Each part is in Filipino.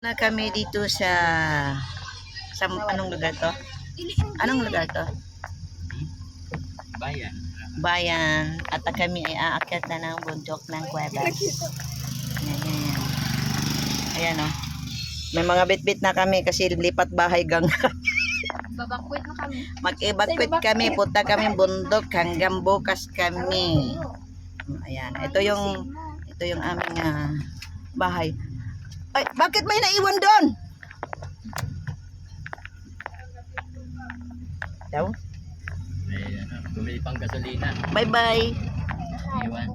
Na kami dito sa anong lugar to? Anong lugar to? Bayan. Bayan. At kami ay aakyat na ng bundok ng Cuevas. Ayan. Ayan o. May mga bitbit na kami kasi lipat bahay gang. Babakwit na kami. Mag-evacuate kami. Punta kami bundok hanggang bukas kami. Ayan. Ito yung aming bahay. Ay, bakit may naiwan doon? Daw? May bumili pang gasolina. Bye-bye. Iwan.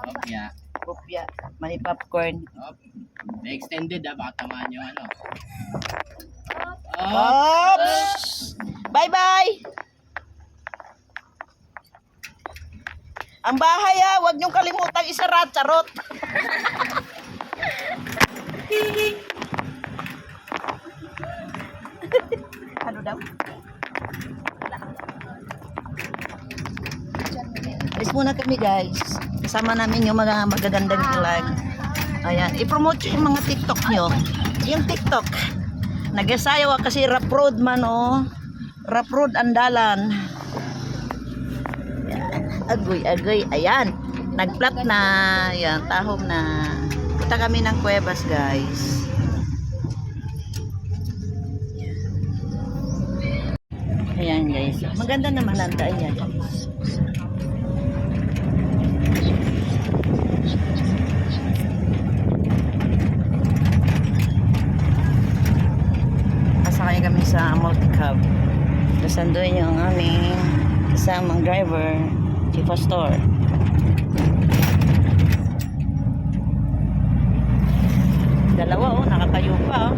Opya. Kopya. May popcorn. Op. May extended baka tamaan yung ano. Oops! Bye-bye! Ang bahay huwag niyong kalimutang isara, charot. Ano daw? Alis muna kami guys. Kasama namin yung mga magagandang vlog. Ayan, i-promote yung mga TikTok nyo. Yung TikTok. Nag-asayaw kasi rough road man oh. Rough road andalan. Agoy. Ayan. Nagplat na. Ayan, tahom na. Punta kami ng Cuevas guys. Ayan guys. Maganda naman ang daan yan. Asakay kami sa multi-cab. Kasandoy yung aming kasamang driver, si Pastor. Dalawa nakatayo pa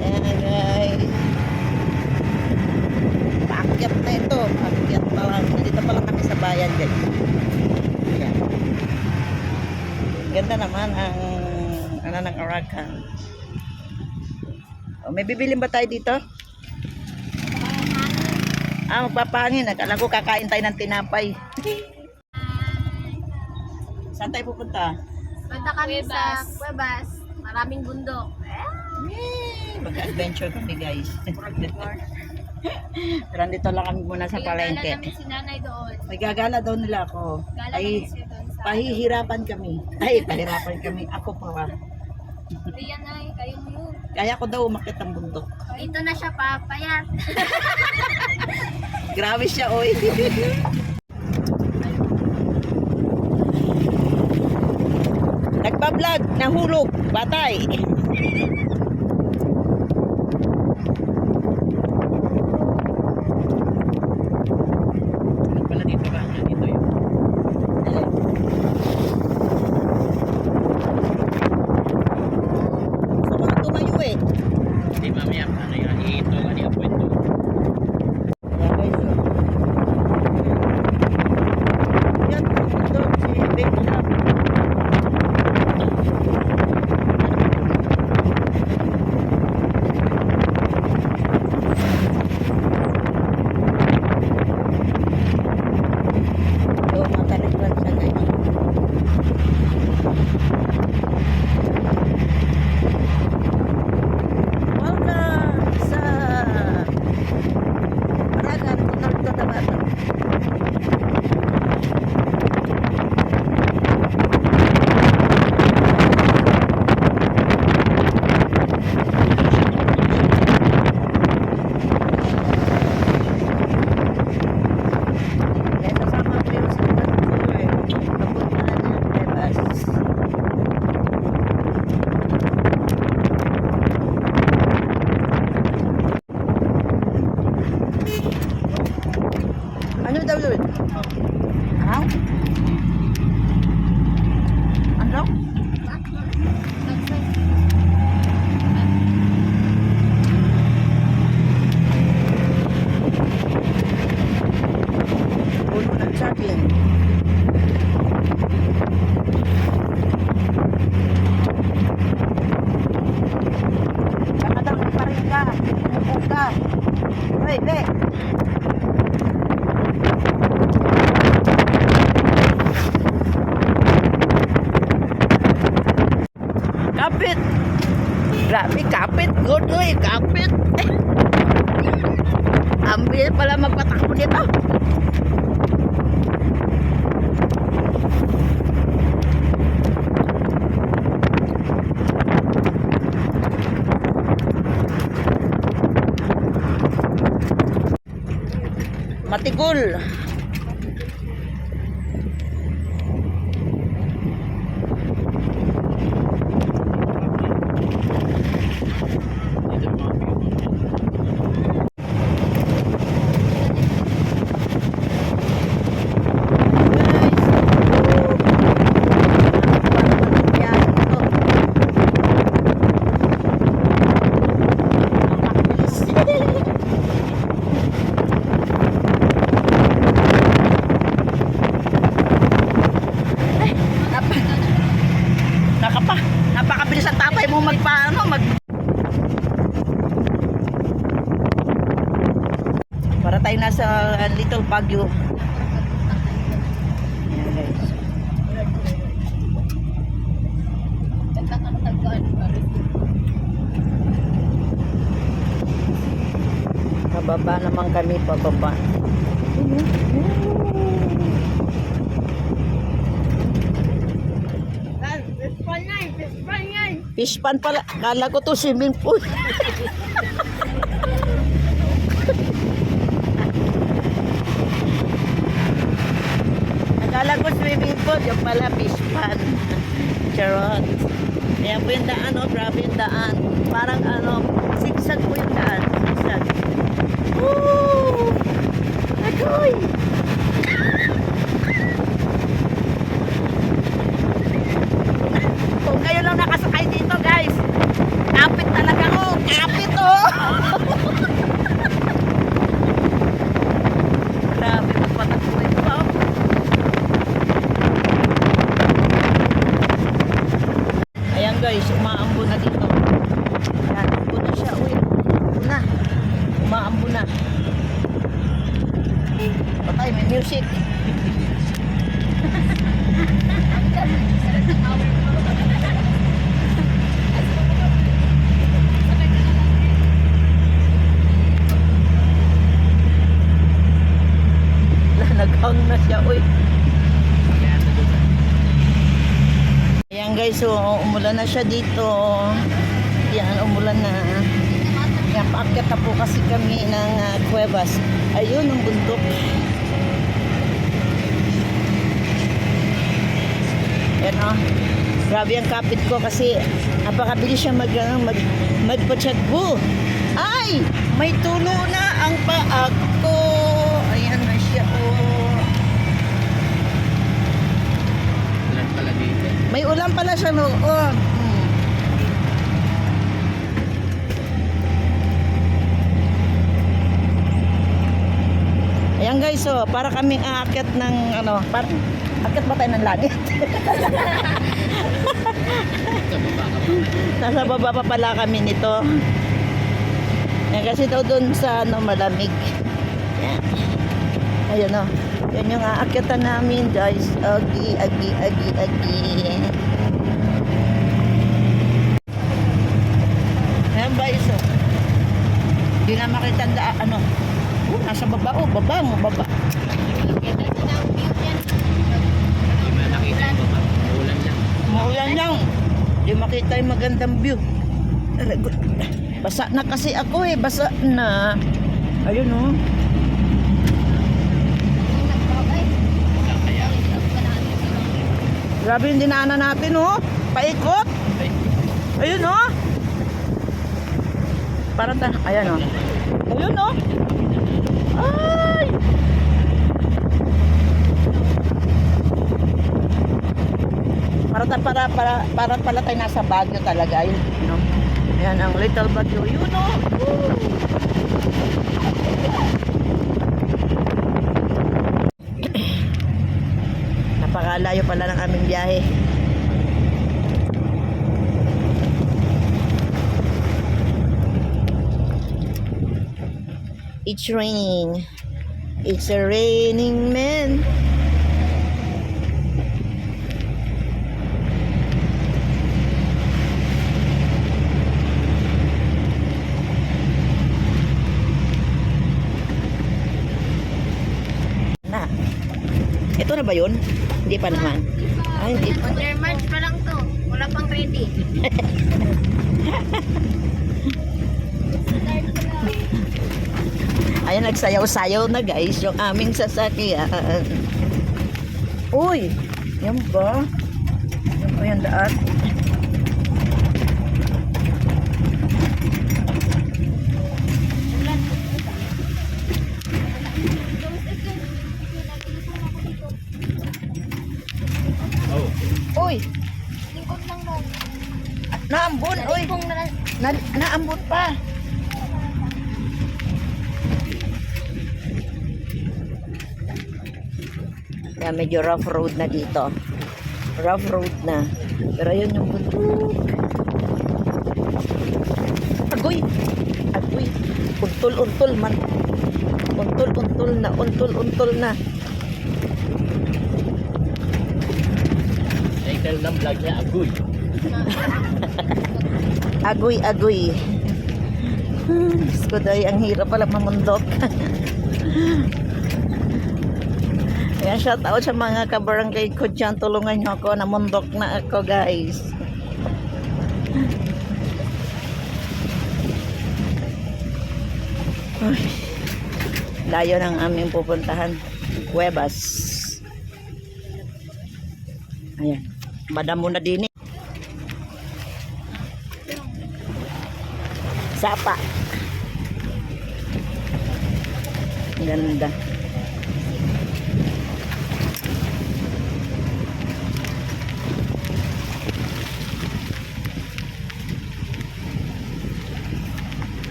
Ayan guys. Paakyat na ito. Paakyat pa lang. Dito pa lang kami sa bayan guys. Ayan. Ganda naman ang ng Arakan. May bibilin ba tayo dito? Magpapahangin. Akala ko kakain tayo ng tinapay. Saan tayo pupunta? Punta kami sa Cuevas. Maraming bundok. Mag-adventure kami guys. Pero dito lang kami muna sa palengke. Gala namin si nanay doon. May gagala daw nila ako. Gala Ay, namin siya doon sa... pahihirapan kami. Ay, pahirapan kami. Ako pa. Riyan ay, kayo mo yun. Kaya ko daw umakyat ang bundok. Ito na siya papayat. Grabe siya, oy. Nagpa-vlog, nahulog, batay. Pala dito ba? Dito yun. Sa mga tumayo eh. Hindi mamaya ano yun. Ito. Ano yung kwento? Kaya guys, yan, ito, si Babe Shop. So, mataliklan siya guys. Welcome sa Paragan, North Cotabato. Kaya kasama ko yung sa tour. Papunta na ng Cuevas. Ano daw yun? Ano? Ano? Puno ng saging. Baka daw pa rin ka. Upo ka. Hey, Grabe, kapit. Good, uy, kapit. Ambil pala magpatakbo dito. Matigol. Dito mga view. Napakabilis ang tatay mo para tayo nasa Little Baguio. Ayan, guys. Pababa naman kami, pababa. Fish pan pala. Kala ko to swimming pool. Akala ko swimming pool. Yung pala fish pan. Charot. Ayan po yung daan, oh. Grabe yung daan. Parang sigsag po yung daan. Sigsag. Woo! Agoy! Kung kayo lang nakasakay dito, guys, kapit talaga, oh. Kapit, oh. Grabe, magpatakbo ito, oh. Ayan, guys, umaambo na dito. Ayan, ambo na siya, uy. Ambo na. Umaambo na. Patay, may music. Naghang na siya, uy. Ayan, guys, so umulan na siya dito. Yan, umulan na. Yan, paakyat na po kasi kami ng Cuevas. Ayun, ang bundok. Yan, oh. Grabe ang kapit ko kasi napakabilis siya magpatsyagbo. Ay! May tulo na ang paa ko. Ayan na siya, oh. Ulan pala dito. May ulan pala siya, no? Oh. Ayan, guys, so para kaming aakyat ng aakyat ba tayo ng langit? Sa baba ka pa. Nasa baba pa pala kami nito. Yan, kasi daw doon sa malamig. Yan. Ayun, oh. Yan yung aakyatan namin, guys. Agi. Ayan, guys, oh. Hindi na makita nasa baba, oh, baba. Hindi mo nakita yung baba. Ulan lang. Maulan lang. Hindi makita yung magandang view. Basa na kasi ako, basa na. Ayun, oh. Grabe yung dinaanan natin, oh. Paikot. Ayun, oh. Parang ayan, oh. Ayun, oh. Ay! Para pala tayo nasa Baguio talaga, yun, no? Ayan ang Little Baguio, yun, no? Woo! Napakalayo pala ng aming biyahe. It's raining. It's a raining man. Ito na ba yun? Hindi pa naman. Ay, hindi pa. Under March pa lang to. Wala pang ready. Ayan, nagsayaw-sayaw na guys yung aming sasakyan. Uy! Yan ba? Yan ba yung daan? Oh. Uy! Lingkod lang mo. Naambon! Uy! Kung na Naambon pa! Kaya medyo rough road na dito. Rough road na. Pero yun yung bundok. Agoy! Agoy! Untol-untol man. Untol-untol na. Untol-untol na. Title ng vlog niya, Agoy. Agoy-agoy. Diyos ko dahil, ang hirap pala mamundok. Kaya shout out sa mga kabarangay ko dyan. Tulungan nyo ako. Namundok na ako guys. Ay, layo ng aming pupuntahan. Cuevas. Ayan. Madamo na din eh. Sapa. Ganda.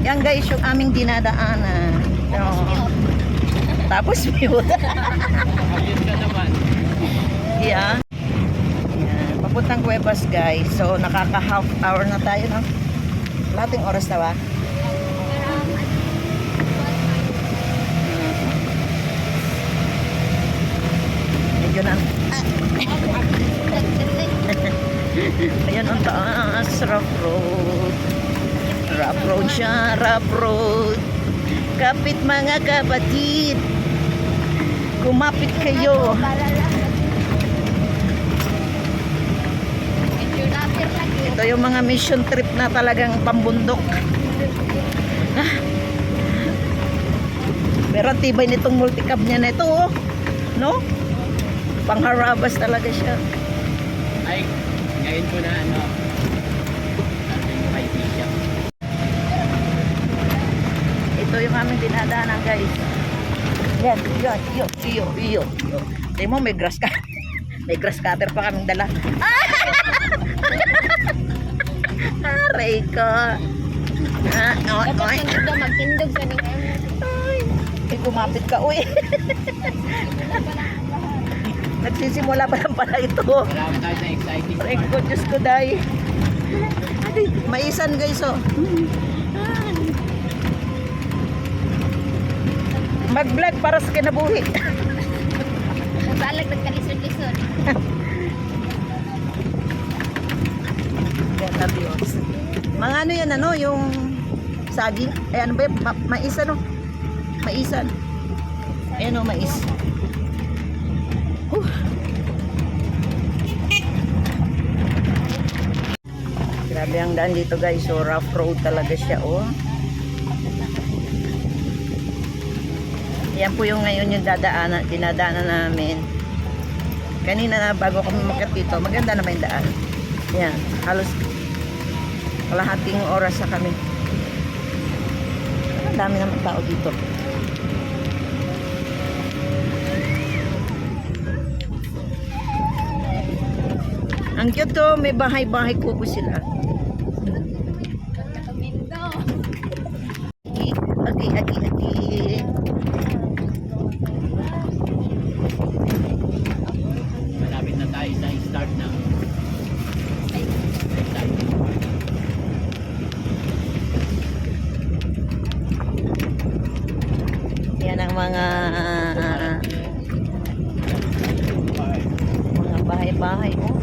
Yan guys, yung aming dinadaanan. Oh. Tapos mute. Ayun ka naman. Yeah. Yan. Papuntang Cuevas guys. So nakaka half hour na tayo, no? Lating oras na ba? Medyo na. Ayan ang taas. Rough road. Rough road siya. Rough road. Kapit mga kapatid. Kumapit kayo. Ito yung mga mission trip na talagang pambundok. Ah. Pero tibay nitong multicab niya na ito, oh. No? Pangharabas talaga siya. Ay, ngayon ko na ano. Sabi ko kay Tisha. Ito yung aming dinadaanan, guys. Yan, yan, yun. Tingnan mo, may grass cutter. May grass cutter pa kaming dala. Aray ko. Dapat magtindog ka ni Ay, kumapit ka, uy. Nagsisimula pa lang pala ito. Marami tayo na exciting Aray part. ko, Diyos ko, day. Ay, maisan, guys, oh. Mag-vlog para sa kinabuhi. Balag nagkalisod-lisod. Ganda views. Mga ano yan, ano, yung saging. Ay, ano ba yun? Mais, ano? Maisan. Ayan o, mais. Grabe ang daan dito, guys. So, rough road talaga siya, oh. Yan po yung ngayon yung dinadaanan namin. Kanina na bago kami umakyat dito, maganda naman yung daan. Yan, halos kalahating oras na kami. Ang dami naman tao dito. Ang cute to, may bahay-bahay po sila. Okay. mga bahay-bahay, oh.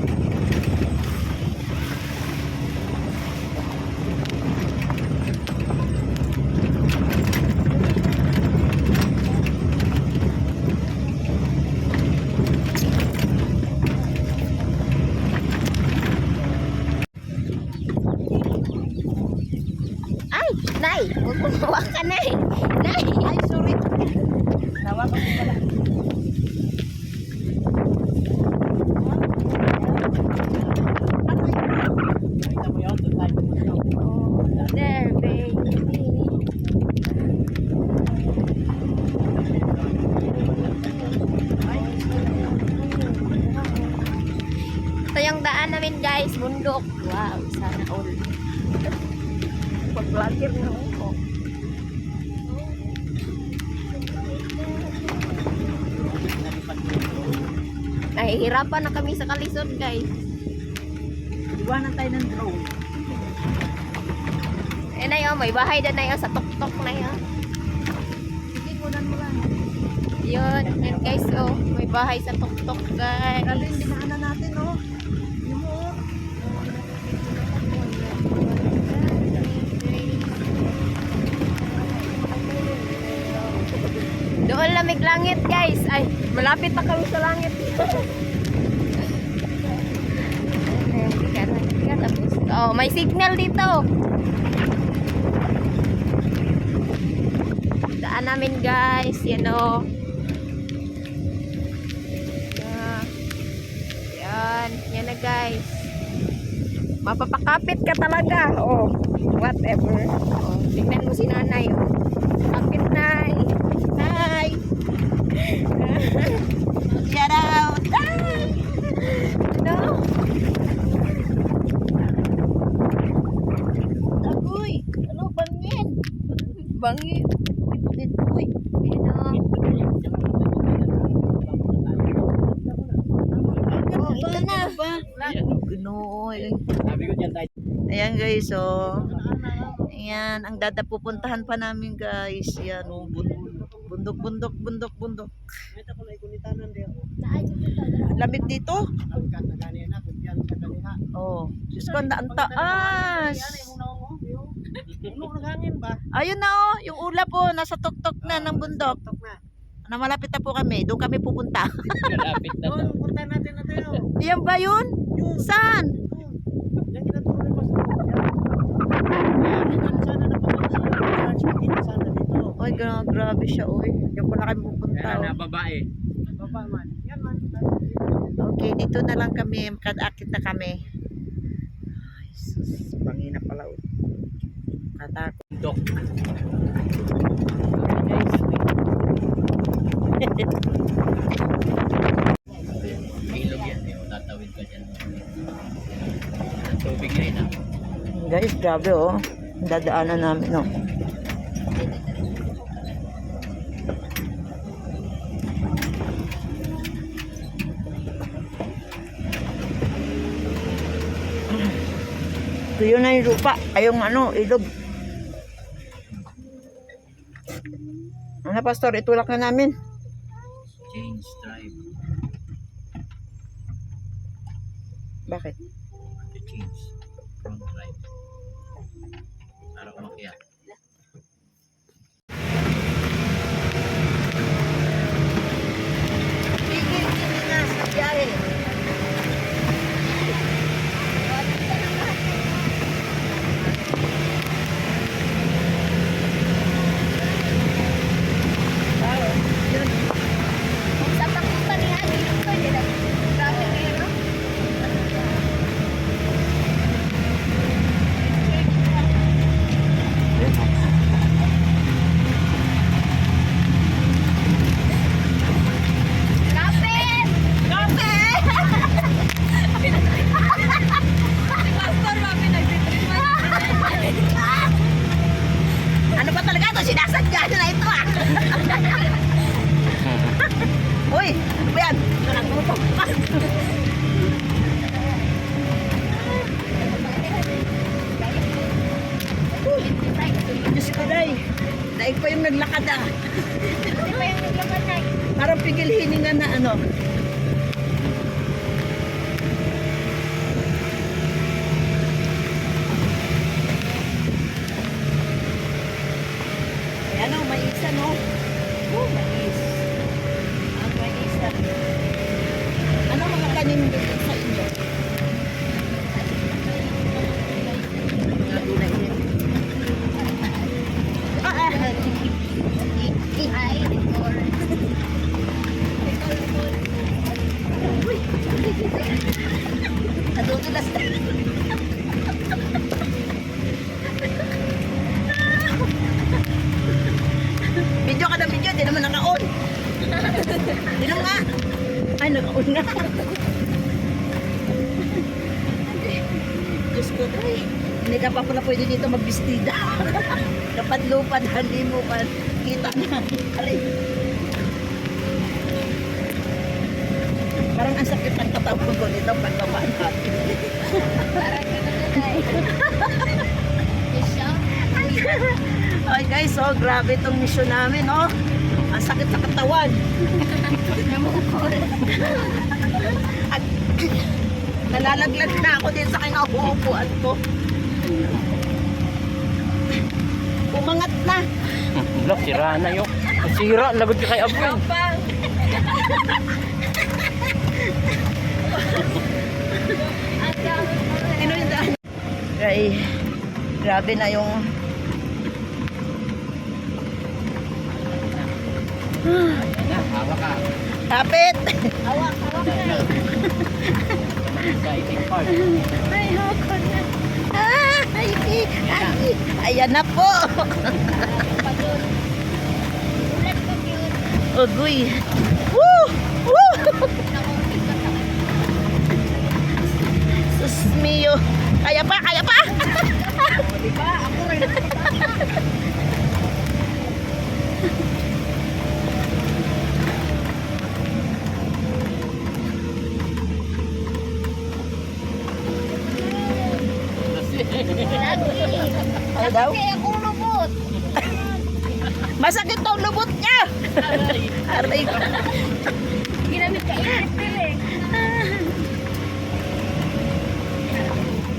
Ay, Nay! Huwag mong hawakan, Nay! Nay! Ay, sorry. Nawakan ko pala. Nakita mo yun? Doon tayo pumunta. There, baby. Ito yung daan namin, guys. Bundok. Wow, sana all. Pag-vlogger na ako. Nahihirapan na kami sa kalisod, guys. Iwanan tayo ng drone. Eh, na yun, may bahay na yun sa tuktok na yun. Sige, kunan mo lang. Yun, yun guys, oh. May bahay sa tuktok, guys. Grabe yung dinaanan natin, oh. Yung mo, oh. Doon lamig langit, guys. Ay, malapit na kami sa langit. Oh, may signal dito. Daan namin, guys. Yan, oh. Yan. Yan na, guys. Mapapakapit ka talaga. Oh, whatever. Oh, tignan mo si nanay. Oh. Kapit, nay. Hi. Shout out! Ano? Agoy! Ano, bangin? Bangin. Uy, Ano? Oh, ito na. Ginooy. Sabi ko dyan tayo. Ayan guys, oh. Ayan, ang pupuntahan pa namin guys. Ayan, oh, bundok, bundok, bundok, bundok. Lamig dito? Oh, Diyos ko, ang taas. Ayun na oh, yung ulap po, nasa tuktok na ng bundok. Na malapit na po kami, doon kami pupunta. Malapit na to. Yan ba yun? Saan? Oy, grabe siya, oy. Diyan pala kami pupunta. Kaya Oh. na babae. Okay, dito na lang kami. Makadakit na kami. Ay, sus. Pangina pala, oh. Katakot. Dok. Ilog yan. Tatawid ka dyan. Ang tubig ngayon ah. Guys, grabe, oh. Dadaanan namin, oh. So, yun na yung lupa. Ay, yung ano, ilog. Ano, pastor? Itulak na namin. Change drive. Bakit? To change. Front drive. Para umakyat. Tigil, tigil na sa biyahe. Sa takutan ni Ani, ito yun. Grabe ngayon, no? pigil hininga na ano. Ayan o, mais no? Oh, mais. Ang mais. Ano mga kanin dito sa inyo? Nadudulas na. Video ka na video, di naman naka-on. Di naman nga. Ay, naka-on nga. Diyos ko, ay. Hindi ka pa pala pwede dito magbistida. Kapag lupad, hindi mo pa kita na. Aray. Parang ang sakit ng katawan ko nito pagbabaan natin. Parang gano'n na eh. Okay guys, so grabe itong mission namin, oh. Ang sakit sa katawan. At nalalaglag na ako din sa kinauupuan ko. Umangat na. Look, sira na yun. Sira, lagot ka kay Apoy. Ay, grabe na yung Hawa ka. kapit. Hawak na. Sa iting part. Ay, hawak ko na. Ay, ayan na po. Pagod. Ulat ko cute. Ugoy. Woo! Woo! Sus mio. Kaya pa, kaya pa. Diba? Ako rin. Ano daw? Kasi akong lubot. Masakit tong lubot niya. Aray ko. Ginamit ka init eh.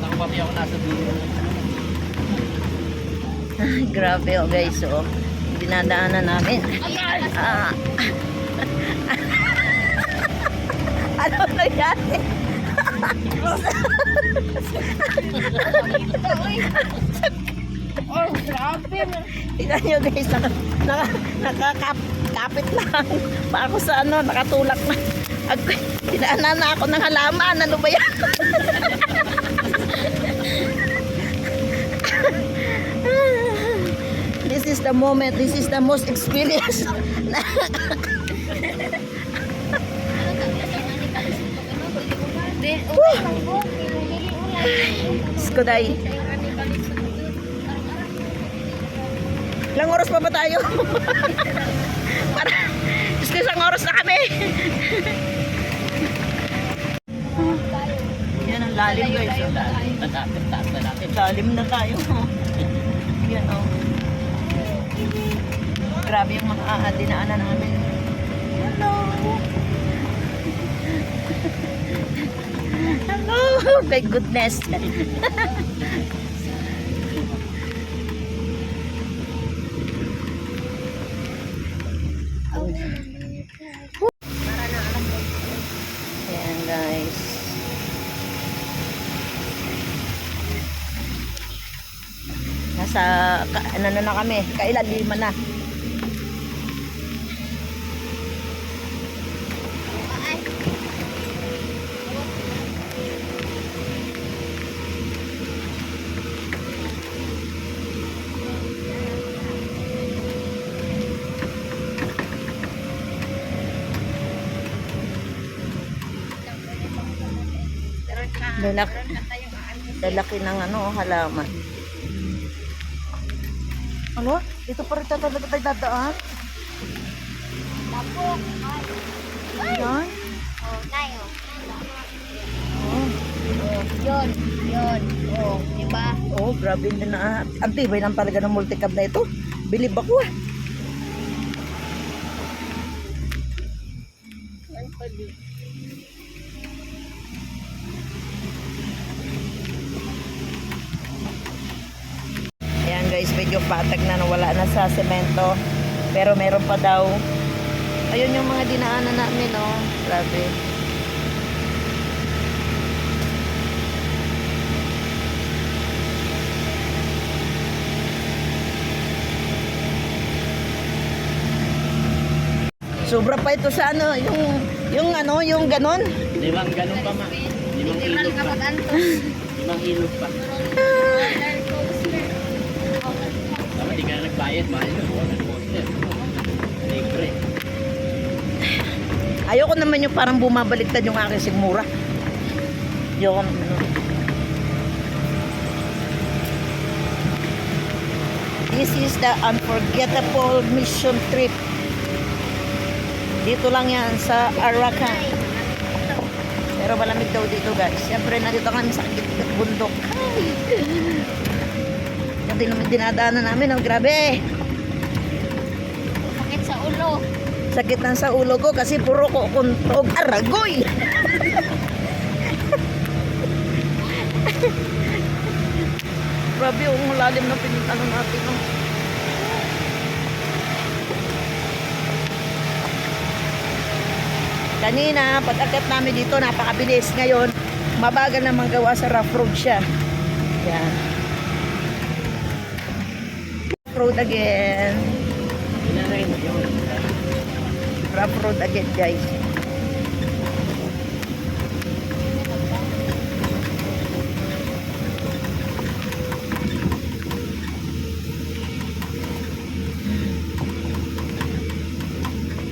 Nakapati ako nasa dulo. Ay, grabe oh guys, oh. Dinadaanan namin. Ah. Ano nangyari? Oh, grabe. Tingnan nyo guys, nakakapit lang. Pa ako sa ano, nakatulak na. Dinaanan na ako ng halaman. Ano ba yan? This is the moment. This is the most experience. Ulay lang po. Pinili ulay. Skoday. Ilang oras pa ba tayo? Para, Diyos ko, isang oras na kami. Yan ang lalim guys. Oh. Taas na natin. Lalim na tayo. Yan oh. Grabe yung mga dinaanan namin. Hello. Hello. My goodness. Ayan guys. Nasa ano na kami, kailaliman na. Lalaki ng ano, halaman. Ano? Dito pa rin talaga tayo dadaan? Tapok. Yan? Oh, tayo. Oh. Yun. Yun. Oh, diba? Oh, grabe din na. Ang tibay lang talaga ng multicab na ito. Bilib ako ah. Ayan guys, medyo patag na, nawala na sa semento. Pero meron pa daw. Ayun yung mga dinaanan namin, oh. Grabe. Sobra pa ito sa ano, yung ganon. Limang ganun pa ma. Limang ilog pa. Limang ilog pa. Tama, di ka na nagbayad. Mahal yun. Poster. Libre. Ayoko naman yung parang bumabaliktad yung aking sigmura. Ayoko naman. This is the unforgettable mission trip. Dito lang yan sa Arakan. Pero malamig daw dito guys. Siyempre nandito kami sa gitna bundok. Yan din naman dinadaanan namin. Oh, grabe. Sakit sa ulo. Sakit na sa ulo ko kasi puro ko kuntog aragoy. Grabe yung lalim ng pinitano natin. Oh. Kanina, pag-akit namin dito, napakabilis. Ngayon, mabagal naman gawa sa rough road siya. Yan. Rough road again. Inaray mo yun. Rough road again, guys.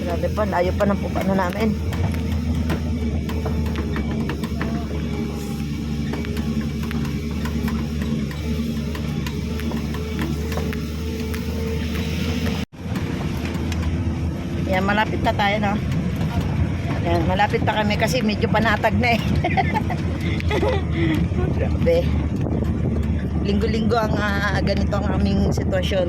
Grabe pa, layo pa ng pupano namin. Yan, malapit na tayo, no? Yan, malapit na kami kasi medyo panatag na eh. Grabe. Linggo-linggo ang ganito ang aming sitwasyon.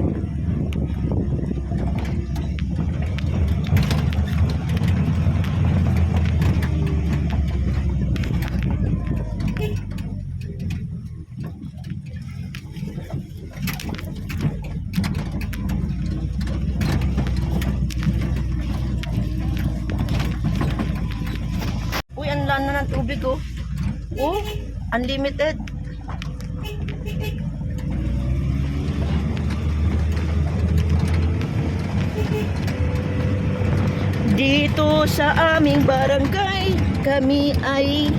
Uy, ang lana ng tubig, oh. Oh, unlimited. Dito sa aming barangay, kami ay...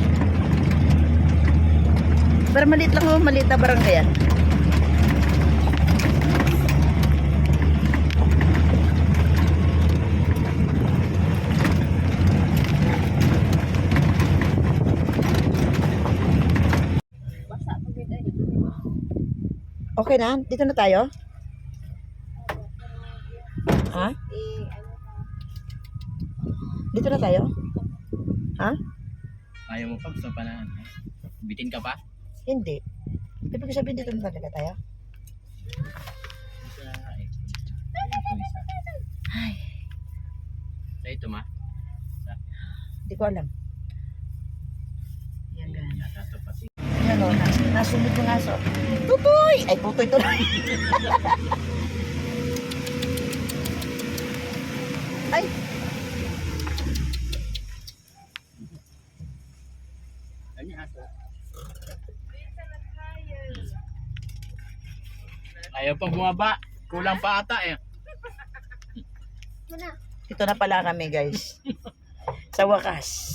Pero maliit lang, oh. Maliit na barangay yan. Okay na? Dito na tayo? Ha? Dito na tayo? Ha? Ayaw mo pa. Gusto pa na. Bitin ka pa? Hindi. Ibig sabihin dito na talaga tayo? Gusto na nga eh. Ayun po isa. Ay, Sa ito ma. hindi ko alam. Yan, Ayun yata ito pati. yan o, nasunod yung aso. Tutoy! Ay, tutoy tuloy. Ay, Ano yung aso? Ayaw pa bumaba. Kulang pa ata eh. ito na pala kami, guys. Sa wakas.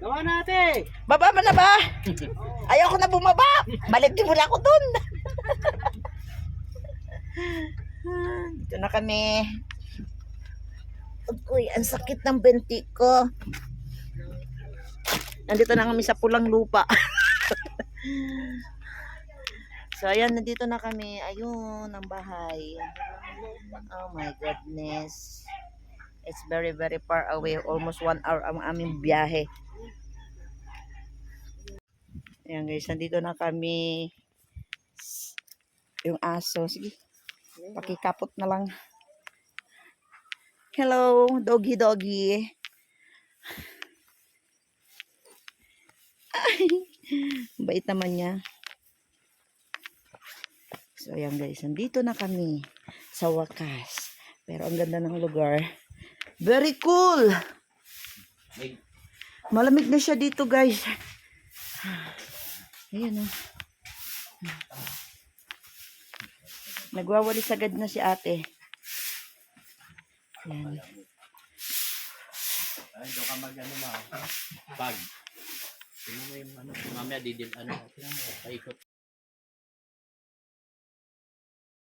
Gawa natin! Baba mo na ba? Ayoko na bumaba. Balik din mula ako dun. Dito na kami. Uy, ang sakit ng benti ko. Nandito na kami sa pulang lupa. So, ayan, nandito na kami. Ayun, ang bahay. Oh my goodness. It's very, very far away. Almost 1 hour ang aming biyahe. Ayan guys, nandito na kami. Yung aso. Sige, pakikapot na lang. Hello, doggy doggy. Bait naman niya. So, ayan guys. Nandito na kami sa wakas. Pero ang ganda ng lugar. Very cool! May Malamig na siya dito guys. Ayan o. Nagwawalis agad na si ate. Ayan. Ay, doon ka mag ano ma. Pag. Tingnan mo yung ano, mamaya didil ano, tingnan mo, paikot.